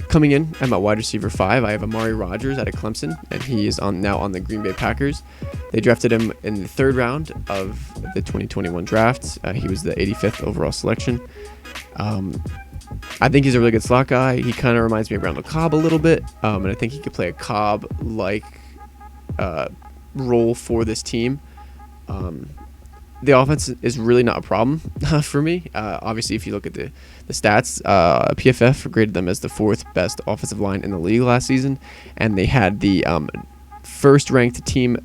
Coming in, I'm at wide receiver 5. I have Amari Rodgers out of Clemson, and he is now on the Green Bay Packers. They drafted him in the 3rd round of the 2021 draft. He was the 85th overall selection. I think he's a really good slot guy. He kind of reminds me of Randall Cobb a little bit, and I think he could play a Cobb-like role for this team. The offense is really not a problem for me. Obviously, if you look at the stats, PFF graded them as the 4th best offensive line in the league last season, and they had the 1st-ranked team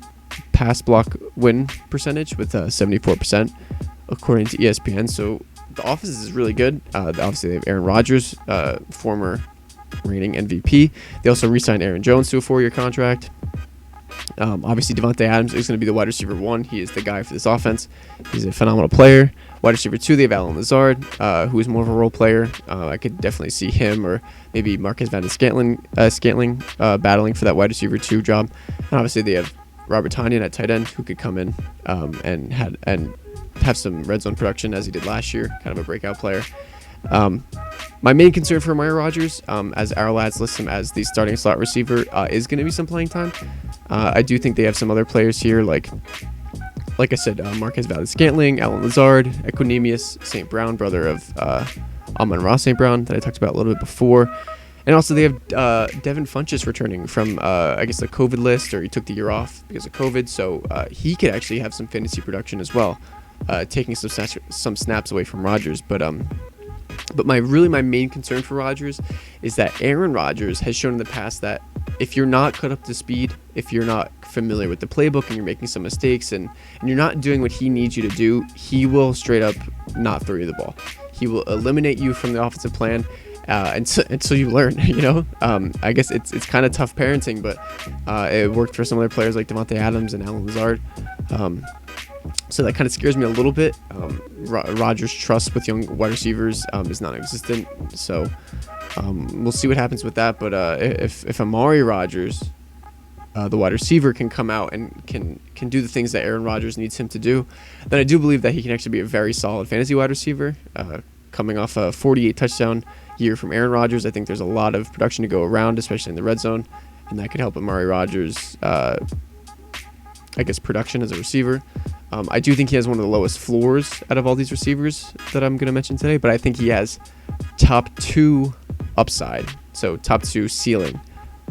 pass block win percentage with 74%, according to ESPN. So the offense is really good. Obviously, they have Aaron Rodgers, former reigning MVP. They also re-signed Aaron Jones to a 4-year contract. Obviously, Davante Adams is going to be the wide receiver 1. He is the guy for this offense. He's a phenomenal player. Wide receiver 2, they have Allen Lazard, who is more of a role player. I could definitely see him or maybe Marquez Valdes-Scantling battling for that wide receiver 2 job. And obviously, they have Robert Tonyan at tight end, who could come in and have some red zone production as he did last year, kind of a breakout player. My main concern for Amari Rodgers, as our lads list him as the starting slot receiver, is going to be some playing time. I do think they have some other players here, like I said, Marquez Valdes-Scantling, Allen Lazard, Equinemius St. Brown, brother of Amon-Ra St. Brown, that I talked about a little bit before. And also they have Devin Funchess returning from, I guess, the COVID list, or he took the year off because of COVID, so he could actually have some fantasy production as well, taking some snaps away from Rodgers. But my main concern for Rodgers is that Aaron Rodgers has shown in the past that if you're not cut up to speed, if you're not familiar with the playbook and you're making some mistakes and you're not doing what he needs you to do, he will straight up not throw you the ball. He will eliminate you from the offensive plan until you learn, I guess it's kind of tough parenting, but it worked for some other players like Davante Adams and Allen Lazard. So that kind of scares me a little bit. Rodgers' trust with young wide receivers is non-existent. So we'll see what happens with that. But if Amari Rodgers, the wide receiver, can come out and can do the things that Aaron Rodgers needs him to do, then I do believe that he can actually be a very solid fantasy wide receiver. Coming off a 48 touchdown year from Aaron Rodgers, I think there's a lot of production to go around, especially in the red zone, and that could help Amari Rodgers' production as a receiver. I do think he has one of the lowest floors out of all these receivers that I'm going to mention today, but I think he has top 2 upside, so top 2 ceiling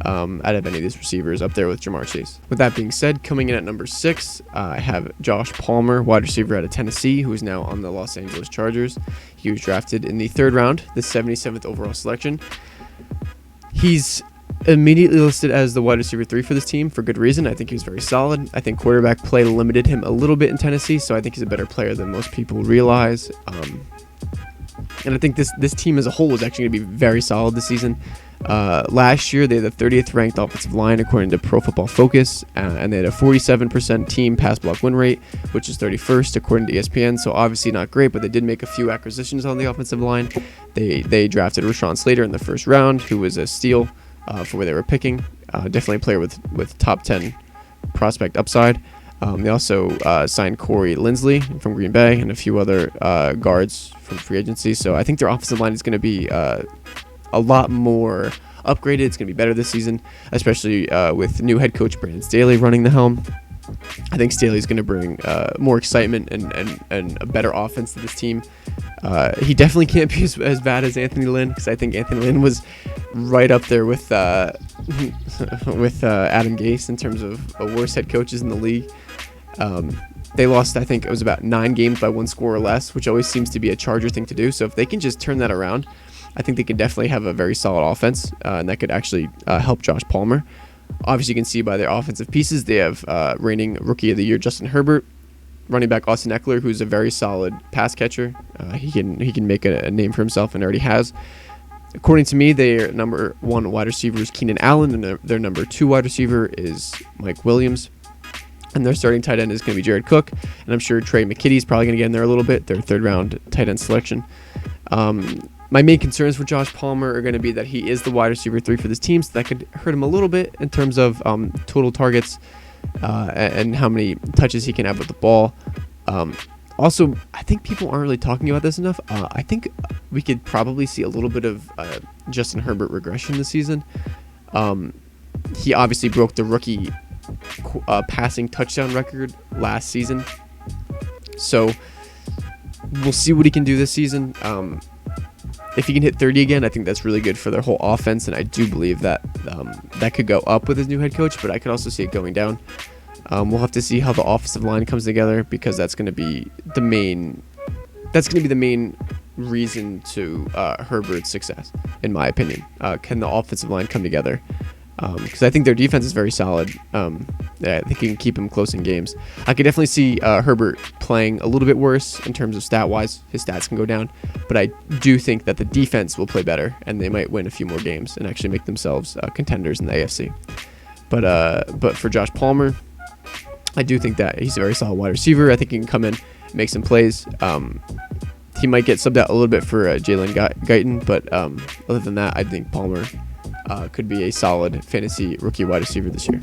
out of any of these receivers, up there with Jamar Chase. With that being said, coming in at number 6, I have Josh Palmer, wide receiver out of Tennessee, who is now on the Los Angeles Chargers. He was drafted in the 3rd round, the 77th overall selection. He's immediately listed as the wide receiver 3 for this team for good reason. I think he was very solid. I think quarterback play limited him a little bit in Tennessee, so I think he's a better player than most people realize. And I think this team as a whole is actually going to be very solid this season. Last year, they had the 30th ranked offensive line according to Pro Football Focus, and they had a 47% team pass block win rate, which is 31st according to ESPN. So obviously not great, but they did make a few acquisitions on the offensive line. They drafted Rashawn Slater in the 1st round, who was a steal for where they were picking. Definitely a player with top 10 prospect upside. They also signed Corey Linsley from Green Bay and a few other guards from free agency. So I think their offensive line is going to be a lot more upgraded. It's going to be better this season, especially with new head coach Brandon Staley running the helm. I think Staley's going to bring more excitement and a better offense to this team. He definitely can't be as bad as Anthony Lynn, because I think Anthony Lynn was right up there with Adam Gase in terms of worst head coaches in the league. They lost, I think it was about 9 games by 1 score or less, which always seems to be a Charger thing to do. So if they can just turn that around, I think they could definitely have a very solid offense, and that could actually help Josh Palmer. Obviously, you can see by their offensive pieces, they have reigning Rookie of the Year Justin Herbert, running back Austin Eckler, who's a very solid pass catcher. He can make a name for himself and already has. According to me, their number 1 wide receiver is Keenan Allen, and their number 2 wide receiver is Mike Williams. And their starting tight end is going to be Jared Cook, and I'm sure Trey McKitty is probably going to get in there a little bit, their 3rd round tight end selection. My main concerns for Josh Palmer are going to be that he is the wide receiver 3 for this team, so that could hurt him a little bit in terms of total targets and how many touches he can have with the ball. Also, I think people aren't really talking about this enough. I think we could probably see a little bit of Justin Herbert regression this season. He obviously broke the rookie passing touchdown record last season. So we'll see what he can do this season. If he can hit 30 again, I think that's really good for their whole offense, and I do believe that that could go up with his new head coach, but I could also see it going down. We'll have to see how the offensive line comes together, because that's going to be the main reason to Herbert's success, in my opinion. Can the offensive line come together? Because I think their defense is very solid. I think he can keep him close in games. I could definitely see Herbert playing a little bit worse in terms of stat-wise. His stats can go down. But I do think that the defense will play better, and they might win a few more games and actually make themselves contenders in the AFC. But for Josh Palmer, I do think that he's a very solid wide receiver. I think he can come in, make some plays. He might get subbed out a little bit for Jalen Guyton, but other than that, I think Palmer could be a solid fantasy rookie wide receiver this year.